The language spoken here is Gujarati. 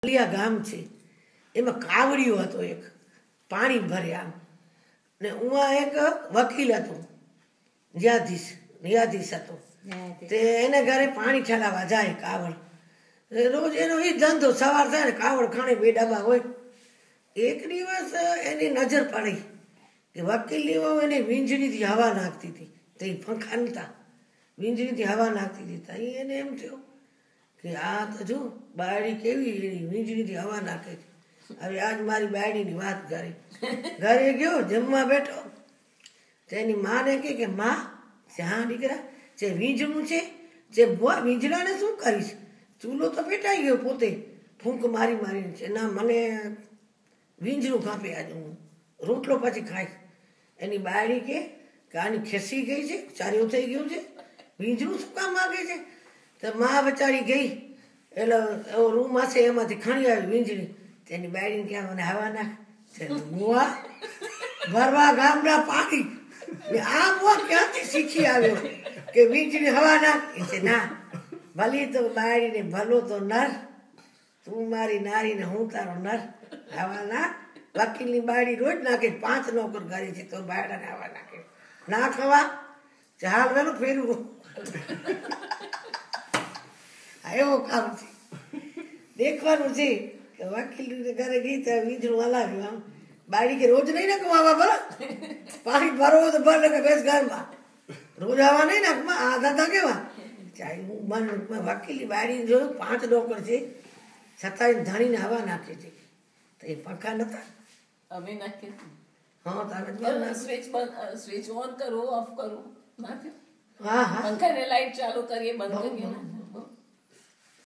અલિયા ગામ છે એમાં કાવડિયો હતો એક પાણી ભરે આમ ને ઉમાં એક વકીલ હતો ન્યાયાધીશ હતો તે એને ઘરે પાણી ઠાલવા જાય કાવડ રોજ એનો એ ધંધો સવાર થાય ને કાવડ ખાણે બે ડબ્બા હોય એક દિવસ એની નજર પડી કે વકીલની વહુ એને વીંજળીથી હવા નાખતી હતી તે પંખા નતા વીંજળીથી હવા નાખતી હતી એને એમ થયું કે આ તો જો બાયડી કેવી વીંજળીથી હવા નાખે છે હવે આજ મારી બાયડીની વાત કરી ઘરે ગયો જમવા બેઠો તેની માને કે માં હા દીકરા જે વીંજળું છે જે વીંજળાને શું કરીશ ચૂલો તો પેટાઈ ગયો પોતે ફૂંક મારી મારીને છે ના મને વીંજળું કાપે આજે હું રોટલો પછી ખાઈશ એની બાયડી કે આની ખેસી ગઈ છે ચાર્યું થઈ ગયું છે વીંજળું શું કામ માગે છે તો મા બચારી ગઈ એટલે એવો રૂમ હશે એમાંથી ખણી આવી વીંજળી તેની બાયડીને ક્યાં મને હવા નાખ મુવા ભરવા ગામના પાણી આ મુવા ક્યાંથી શીખી આવ્યો કે વીંજળી હવા નાખ છે ના ભલી તો બાયડીને ભલો તો નર તું મારી નારીને હું તારો નર હવા નાખ વકીલની બાયડી રોજ નાખે 5 નોકર ઘરે છે તો બાયડાને હવા નાખે ના ખવા ચાલ વેલું ફેરવું એવો કામ છે દેખવાનું છે કે વકીલ ઘરે ગઈ તો વીજળું હલાવ્યું આમ બાયડી કે રોજ નહીં નાખવા બરાબર પાણી ભરવો તો ભર કે બેસ ઘરમાં રોજ હવા નહીં નાખમાં આ દાદા કેવા ચાહે હું વકીલની બાયડી જોયું 5 નોકર છે છતાં ધણીને હવા નાખે છે તો એ પંખા નતા અમે નાખીએ હા તમે સ્વિચ ઓન કરો ઓફ કરો નાખ્યું હા હા પંખાને લાઈટ ચાલુ કરીએ બંધ કરીએ